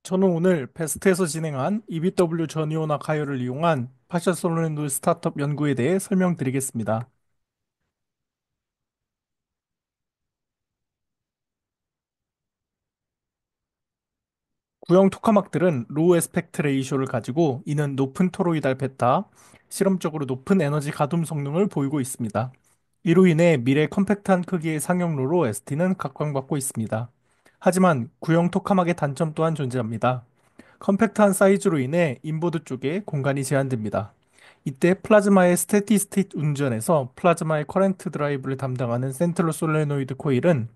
저는 오늘 베스트에서 진행한 EBW 전이오나 가이어를 이용한 파셜 솔루렌드 스타트업 연구에 대해 설명드리겠습니다. 구형 토카막들은 로우 에스펙트 레이쇼를 가지고 이는 높은 토로이달 베타, 실험적으로 높은 에너지 가둠 성능을 보이고 있습니다. 이로 인해 미래 컴팩트한 크기의 상용로로 ST는 각광받고 있습니다. 하지만 구형 토카막의 단점 또한 존재합니다. 컴팩트한 사이즈로 인해 인보드 쪽에 공간이 제한됩니다. 이때 플라즈마의 스테디 스테이트 운전에서 플라즈마의 커렌트 드라이브를 담당하는 센트럴 솔레노이드 코일은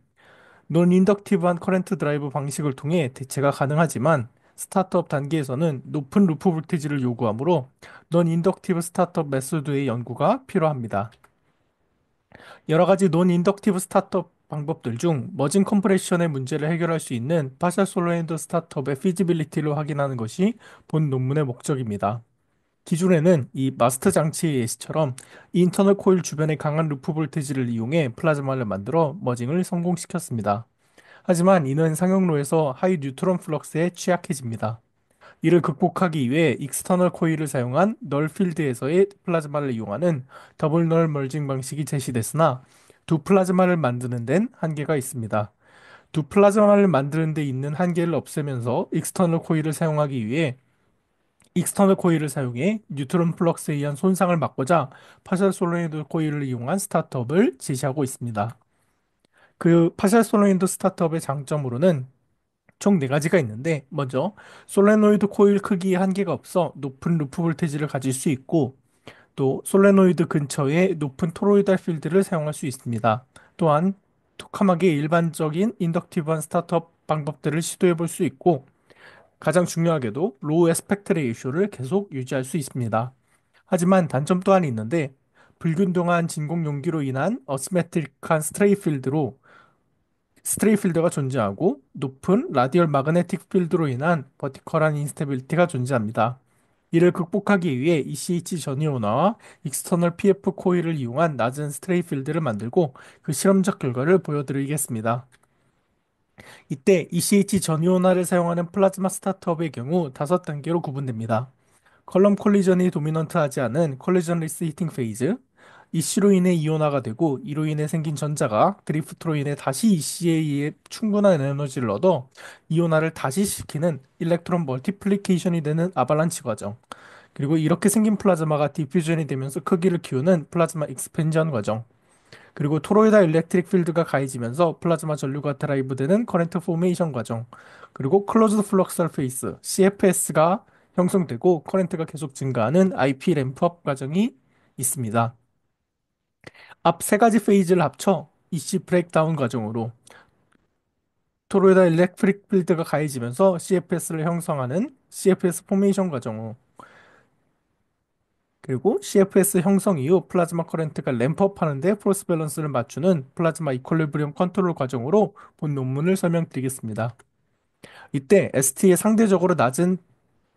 논 인덕티브한 커렌트 드라이브 방식을 통해 대체가 가능하지만 스타트업 단계에서는 높은 루프 볼테이지를 요구하므로 논 인덕티브 스타트업 메소드의 연구가 필요합니다. 여러 가지 논 인덕티브 스타트업 방법들 중 머진 컴프레션의 문제를 해결할 수 있는 파셜 솔로엔드 스타트업의 피지빌리티를 확인하는 것이 본 논문의 목적입니다. 기존에는 이 마스터 장치의 예시처럼 인터널 코일 주변의 강한 루프 볼테이지를 이용해 플라즈마를 만들어 머징을 성공시켰습니다. 하지만 이는 상용로에서 하이 뉴트론 플럭스에 취약해집니다. 이를 극복하기 위해 익스터널 코일을 사용한 널 필드에서의 플라즈마를 이용하는 더블 널 멀징 방식이 제시됐으나 두 플라즈마를 만드는 데는 한계가 있습니다. 두 플라즈마를 만드는 데 있는 한계를 없애면서 익스터널 코일을 사용하기 위해 익스터널 코일을 사용해 뉴트론 플럭스에 의한 손상을 막고자 파셜 솔노이드 코일을 이용한 스타트업을 제시하고 있습니다. 그 파셜 솔노이드 스타트업의 장점으로는 총 네가지가 있는데 먼저 솔레노이드 코일 크기에 한계가 없어 높은 루프 볼테지를 가질 수 있고 또 솔레노이드 근처에 높은 토로이달 필드를 사용할 수 있습니다. 또한 토카막의 일반적인 인덕티브한 스타트업 방법들을 시도해 볼 수 있고 가장 중요하게도 로우 에스펙트 레이쇼를 계속 유지할 수 있습니다. 하지만 단점 또한 있는데 불균등한 진공 용기로 인한 어시메트릭한 스트레이 필드가 존재하고 높은 라디얼 마그네틱 필드로 인한 버티컬한 인스테빌리티가 존재합니다. 이를 극복하기 위해 ECH 전이온화와 익스터널 PF 코일을 이용한 낮은 스트레이 필드를 만들고 그 실험적 결과를 보여드리겠습니다. 이때 ECH 전이온화를 사용하는 플라즈마 스타트업의 경우 5단계로 구분됩니다. 컬럼 콜리전이 도미넌트하지 않은 콜리전리스 히팅 페이즈, 이씨로 인해 이온화가 되고 이로 인해 생긴 전자가 드리프트로 인해 다시 이씨에 의해 충분한 에너지를 얻어 이온화를 다시 시키는 일렉트론 멀티플리케이션이 되는 아발란치 과정. 그리고 이렇게 생긴 플라즈마가 디퓨전이 되면서 크기를 키우는 플라즈마 익스펜전 과정. 그리고 토로이다 일렉트릭 필드가 가해지면서 플라즈마 전류가 드라이브되는 커렌트 포메이션 과정. 그리고 클로즈드 플럭스 서페이스 CFS가 형성되고 커렌트가 계속 증가하는 IP 램프업 과정이 있습니다. 앞 세 가지 페이지를 합쳐 EC 브레이크다운 과정으로 토로이다 일렉트릭 필드가 가해지면서 CFS를 형성하는 CFS 포메이션 과정으로 그리고 CFS 형성 이후 플라즈마 커렌트가 램프업 하는데 포스 밸런스를 맞추는 플라즈마 이퀄리브리엄 컨트롤 과정으로 본 논문을 설명드리겠습니다. 이때 ST의 상대적으로 낮은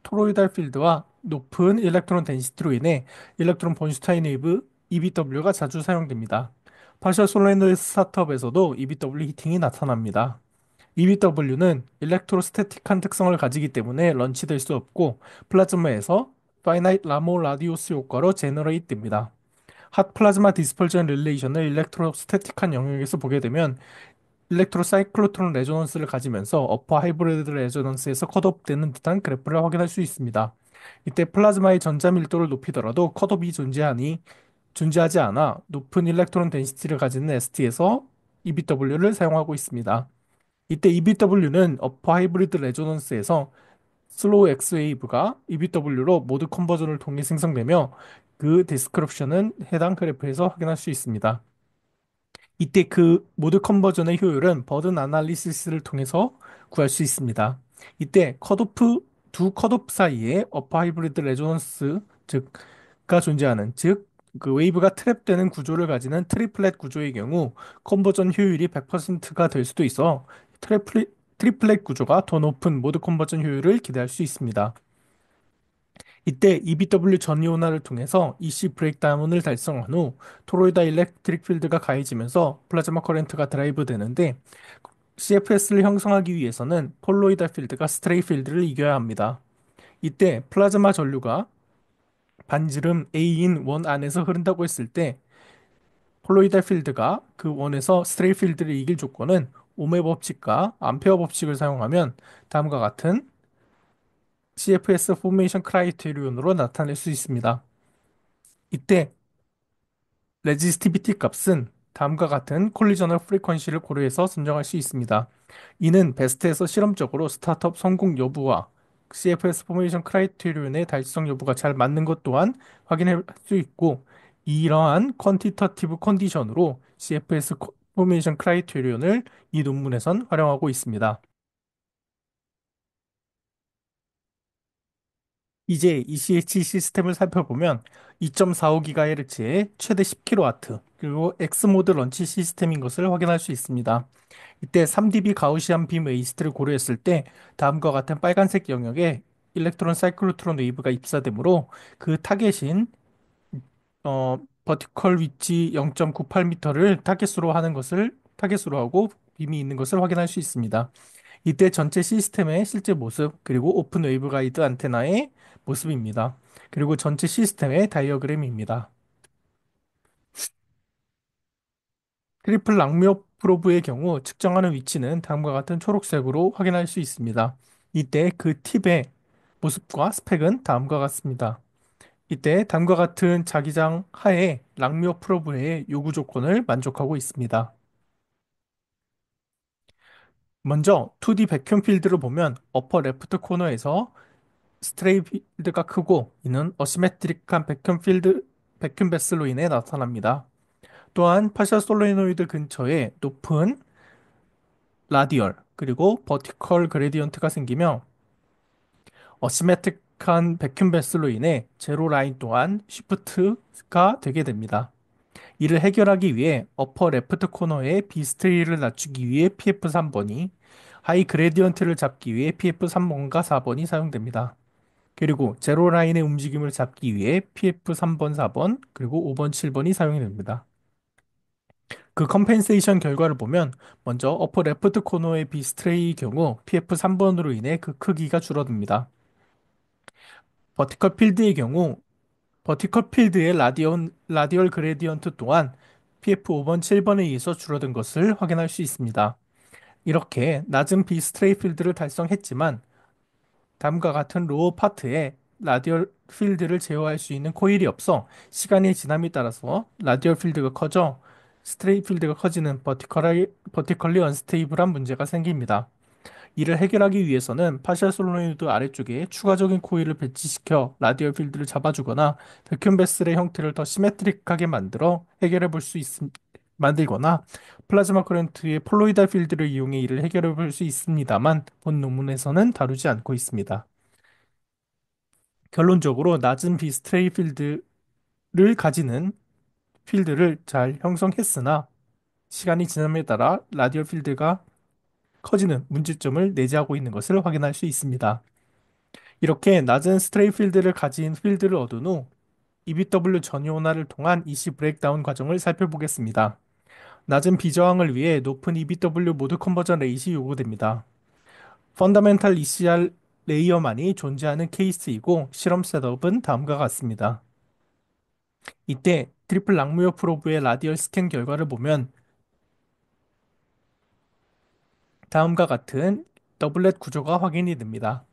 토로이달 필드와 높은 일렉트론 덴시티로 인해 일렉트론 번슈타인 웨이브 EBW가 자주 사용됩니다. 파셜 솔레노이드 스타트업에서도 EBW 히팅이 나타납니다. EBW는 일렉트로스태틱한 특성을 가지기 때문에 런치될 수 없고 플라즈마에서 파이나이트 라모 라디오스 효과로 제너레이트 됩니다. 핫 플라즈마 디스펄전 릴레이션을 일렉트로스태틱한 영역에서 보게 되면 일렉트로사이클로트론 레조넌스를 가지면서 어퍼 하이브리드 레조넌스에서 컷오프되는 듯한 그래프를 확인할 수 있습니다. 이때 플라즈마의 전자 밀도를 높이더라도 컷오프이 존재하지 않아 높은 일렉트론 덴시티를 가지는 ST에서 EBW를 사용하고 있습니다. 이때 EBW는 어퍼 하이브리드 레조넌스에서 슬로우 X 웨이브가 EBW로 모드 컨버전을 통해 생성되며 그 디스크립션은 해당 그래프에서 확인할 수 있습니다. 이때 그 모드 컨버전의 효율은 버든 아날리시스를 통해서 구할 수 있습니다. 이때 두 컷오프 사이에 어퍼 하이브리드 레조넌스 즉가 존재하는 그 웨이브가 트랩되는 구조를 가지는 트리플렛 구조의 경우 컨버전 효율이 100%가 될 수도 있어 트리플렛 구조가 더 높은 모드 컨버전 효율을 기대할 수 있습니다. 이때 EBW 전이온화를 통해서 EC 브레이크다운을 달성한 후 토로이다 일렉트릭 필드가 가해지면서 플라즈마 커렌트가 드라이브 되는데 CFS를 형성하기 위해서는 폴로이달 필드가 스트레이 필드를 이겨야 합니다. 이때 플라즈마 전류가 반지름 A인 원 안에서 흐른다고 했을 때 폴로이달 필드가 그 원에서 스트레이 필드를 이길 조건은 오음의 법칙과 암페어 법칙을 사용하면 다음과 같은 CFS 포메이션 크라이테리온으로 나타낼 수 있습니다. 이때 레지스티비티 값은 다음과 같은 콜리저널 프리퀀시를 고려해서 선정할 수 있습니다. 이는 베스트에서 실험적으로 스타트업 성공 여부와 CFS 포메이션 크라이테리온의 달성 여부가 잘 맞는 것 또한 확인할 수 있고, 이러한 퀀티터티브 컨디션으로 CFS 포메이션 크라이테리온을 이 논문에선 활용하고 있습니다. 이제 ECH 시스템을 살펴보면 2.45GHz의 최대 10kW 그리고 X모드 런치 시스템인 것을 확인할 수 있습니다. 이때 3dB 가우시안 빔 웨이스트를 고려했을 때 다음과 같은 빨간색 영역에 일렉트론 사이클로트론 웨이브가 입사되므로 그 타겟인 버티컬 위치 0.98m를 타겟으로 하는 것을 타겟으로 하고 빔이 있는 것을 확인할 수 있습니다. 이때 전체 시스템의 실제 모습, 그리고 오픈 웨이브 가이드 안테나의 모습입니다. 그리고 전체 시스템의 다이어그램입니다. 트리플 락미어 프로브의 경우 측정하는 위치는 다음과 같은 초록색으로 확인할 수 있습니다. 이때 그 팁의 모습과 스펙은 다음과 같습니다. 이때 다음과 같은 자기장 하에 락미어 프로브의 요구 조건을 만족하고 있습니다. 먼저 2D 백큐um 필드를 보면 어퍼 레프트 코너에서 스트레이 필드가 크고 이는 어시메트릭한 백큐um 베슬로 인해 나타납니다. 또한 파셜 솔레노이드 근처에 높은 라디얼 그리고 버티컬 그레디언트가 생기며 어시메트릭한 백큐um 베슬로 인해 제로 라인 또한 쉬프트가 되게 됩니다. 이를 해결하기 위해 어퍼 레프트 코너의 비스트리를 낮추기 위해 PF3번이, 하이 그레디언트를 잡기 위해 PF3번과 4번이 사용됩니다. 그리고 제로 라인의 움직임을 잡기 위해 PF3번, 4번, 그리고 5번, 7번이 사용이 됩니다. 그 컴펜세이션 결과를 보면 먼저 어퍼 레프트 코너의 비스트레이의 경우 PF3번으로 인해 그 크기가 줄어듭니다. 버티컬 필드의 경우 버티컬 필드의 라디얼 그레디언트 또한 PF5번, 7번에 의해서 줄어든 것을 확인할 수 있습니다. 이렇게 낮은 비스트레이 필드를 달성했지만 다음과 같은 로어 파트에 라디얼 필드를 제어할 수 있는 코일이 없어 시간의 지남에 따라서 라디얼 필드가 커져 스트레이 필드가 커지는 버티컬리 언스테이블한 문제가 생깁니다. 이를 해결하기 위해서는 파셜 솔노이드 아래쪽에 추가적인 코일을 배치시켜 라디얼 필드를 잡아주거나 백큐um 베슬의 형태를 더 시메트릭하게 만들어 해결해 볼 수 만들거나 플라즈마 커런트의 폴로이달 필드를 이용해 이를 해결해 볼 수 있습니다만 본 논문에서는 다루지 않고 있습니다. 결론적으로 낮은 비스트레이 필드를 가지는 필드를 잘 형성했으나 시간이 지남에 따라 라디얼 필드가 커지는 문제점을 내재하고 있는 것을 확인할 수 있습니다. 이렇게 낮은 스트레이 필드를 가진 필드를 얻은 후 EBW 전이온화를 통한 EC 브레이크다운 과정을 살펴보겠습니다. 낮은 비저항을 위해 높은 EBW 모드 컨버전 레이시 요구됩니다. 펀더멘탈 ECR 레이어만이 존재하는 케이스이고 실험 셋업은 다음과 같습니다. 이때 트리플 락무어 프로브의 라디얼 스캔 결과를 보면 다음과 같은 더블렛 구조가 확인이 됩니다.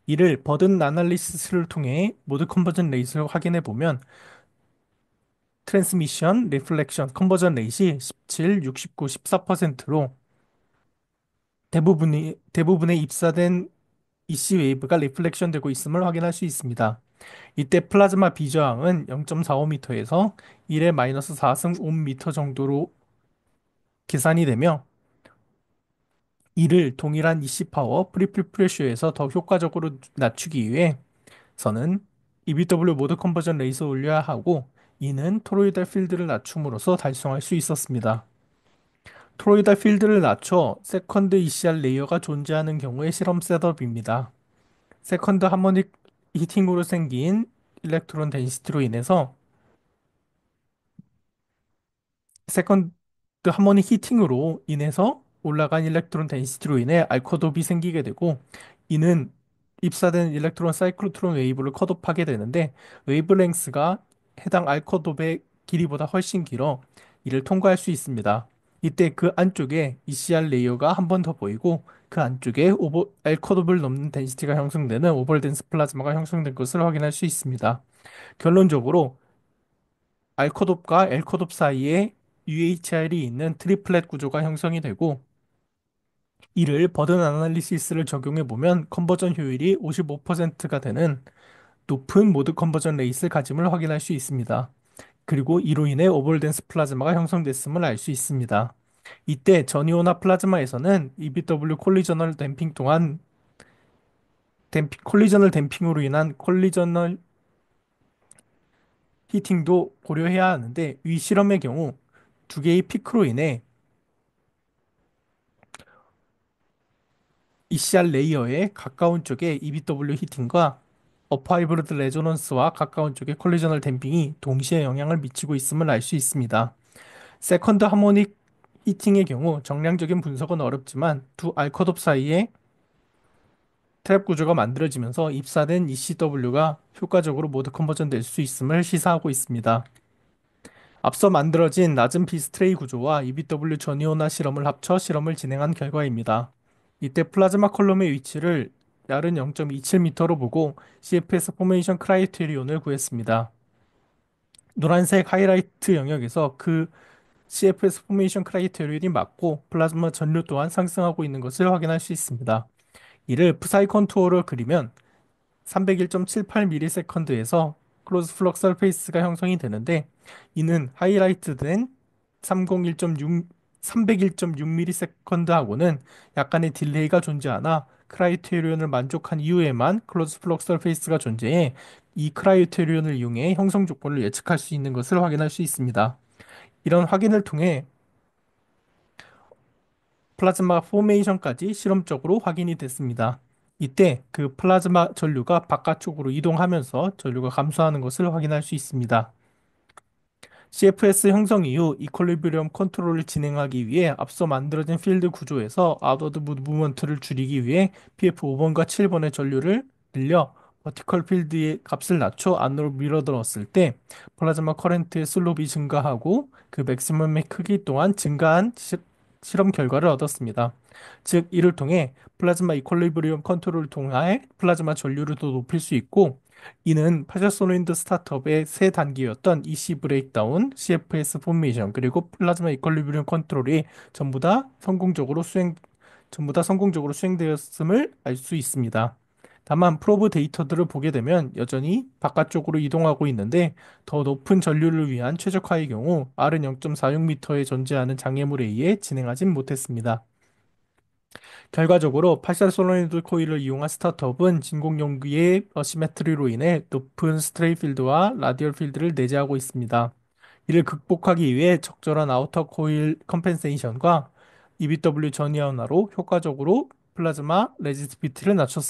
이를 버든 아날리시스를 통해 모드 컨버전 레이스를 확인해 보면 트랜스미션, 리플렉션, 컨버전 레이시 17, 69, 14%로 대부분의 입사된 EC 웨이브가 리플렉션 되고 있음을 확인할 수 있습니다. 이때 플라즈마 비저항은 0.45m에서 1의 마이너스 4승 5m 정도로 계산이 되며 이를 동일한 EC 파워 프리필 프레쉬에서 더 효과적으로 낮추기 위해서는 EBW 모드 컨버전 레이서 올려야 하고 이는 토로이달 필드를 낮춤으로써 달성할 수 있었습니다. 토로이달 필드를 낮춰 세컨드 ECR 레이어가 존재하는 경우의 실험 셋업입니다. 세컨드 하모닉 히팅으로 생긴 일렉트론 덴시티로 인해서 세컨드 하모닉 히팅으로 인해서 올라간 일렉트론 덴시티로 인해 알코도비 생기게 되고 이는 입사된 일렉트론 사이클로트론 웨이브를 컷오프하게 되는데 웨이브랭스가 해당 알코도의 길이보다 훨씬 길어 이를 통과할 수 있습니다. 이때 그 안쪽에 ECR 레이어가 한 번 더 보이고 그 안쪽에 알코도브를 넘는 덴시티가 형성되는 오버덴스 플라즈마가 형성된 것을 확인할 수 있습니다. 결론적으로 알코돛과 엘코돛 사이에 UHR이 있는 트리플렛 구조가 형성이 되고 이를 버든 아날리시스를 적용해 보면 컨버전 효율이 55%가 되는 높은 모드 컨버전 레이스를 가짐을 확인할 수 있습니다. 그리고 이로 인해 오버dense 플라즈마가 형성됐음을 알 수 있습니다. 이때 전이온화 플라즈마에서는 EBW 콜리저널 댐핑 동안 콜리저널 댐핑으로 인한 콜리저널 히팅도 고려해야 하는데 위 실험의 경우 두 개의 피크로 인해 ECR 레이어의 가까운 쪽에 EBW 히팅과 어파이브리드 레조넌스와 가까운 쪽에 콜리저널 댐핑이 동시에 영향을 미치고 있음을 알 수 있습니다. 세컨드 하모닉 히팅의 경우 정량적인 분석은 어렵지만 두 알커덥 사이에 트랩 구조가 만들어지면서 입사된 ECW가 효과적으로 모드 컨버전 될 수 있음을 시사하고 있습니다. 앞서 만들어진 낮은 비스트레이 구조와 EBW 전이온화 실험을 합쳐 실험을 진행한 결과입니다. 이때 플라즈마 컬럼의 위치를 야른 0.27m로 보고 CFS 포메이션 크라이테리온을 구했습니다. 노란색 하이라이트 영역에서 그 CFS 포메이션 크라이테리온이 맞고 플라즈마 전류 또한 상승하고 있는 것을 확인할 수 있습니다. 이를 프사이 컨투어로 그리면 301.78ms에서 클로즈 플럭 서페이스가 형성이 되는데 이는 하이라이트된 301.6 301.6ms하고는 약간의 딜레이가 존재하나 크라이테리온을 만족한 이후에만 클로즈 플럭 서페이스가 존재해 이 크라이테리온을 이용해 형성 조건을 예측할 수 있는 것을 확인할 수 있습니다. 이런 확인을 통해 플라즈마 포메이션까지 실험적으로 확인이 됐습니다. 이때 그 플라즈마 전류가 바깥쪽으로 이동하면서 전류가 감소하는 것을 확인할 수 있습니다. CFS 형성 이후 이퀄리브리엄 컨트롤을 진행하기 위해 앞서 만들어진 필드 구조에서 아웃워드 무브먼트를 줄이기 위해 PF5번과 7번의 전류를 늘려 버티컬 필드의 값을 낮춰 안으로 밀어넣었을 때 플라즈마 커렌트의 슬롭이 증가하고 그 맥시멈의 크기 또한 증가한 실험 결과를 얻었습니다. 즉 이를 통해 플라즈마 이퀄리브리엄 컨트롤을 통해 플라즈마 전류를 더 높일 수 있고 이는 파샤솔로이드 스타트업의 세 단계였던 EC 브레이크다운, CFS 포메이션, 그리고 플라즈마 이퀄리브리엄 컨트롤이 전부 다 성공적으로 수행, 전부 다 성공적으로 수행되었음을 알 수 있습니다. 다만 프로브 데이터들을 보게 되면 여전히 바깥쪽으로 이동하고 있는데 더 높은 전류를 위한 최적화의 경우 R은 0.46m에 존재하는 장애물에 의해 진행하진 못했습니다. 결과적으로 파셜 솔노이드 코일을 이용한 스타트업은 진공 용기의 어시메트리로 인해 높은 스트레이 필드와 라디얼 필드를 내재하고 있습니다. 이를 극복하기 위해 적절한 아우터 코일 컴펜세이션과 EBW 전이온화로 효과적으로 플라즈마 레지스티비티를 낮춰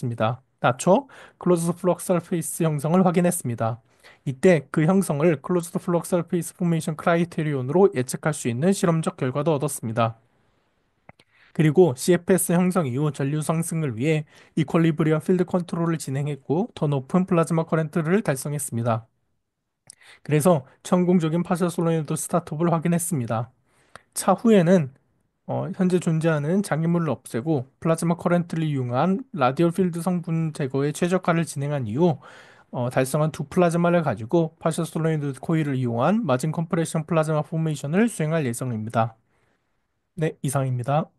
클로즈드 플럭 서페이스 형성을 확인했습니다. 이때 그 형성을 클로즈드 플럭 서페이스 포메이션 크라이테리온으로 예측할 수 있는 실험적 결과도 얻었습니다. 그리고 CFS 형성 이후 전류 상승을 위해 이퀄리브리엄 필드 컨트롤을 진행했고 더 높은 플라즈마 커렌트를 달성했습니다. 그래서 성공적인 파셜 솔노이드 스타트업을 확인했습니다. 차후에는 현재 존재하는 장애물을 없애고 플라즈마 커렌트를 이용한 라디얼 필드 성분 제거에 최적화를 진행한 이후 달성한 두 플라즈마를 가지고 파셜 솔노이드 코일을 이용한 마진 컴프레션 플라즈마 포메이션을 수행할 예정입니다. 네, 이상입니다.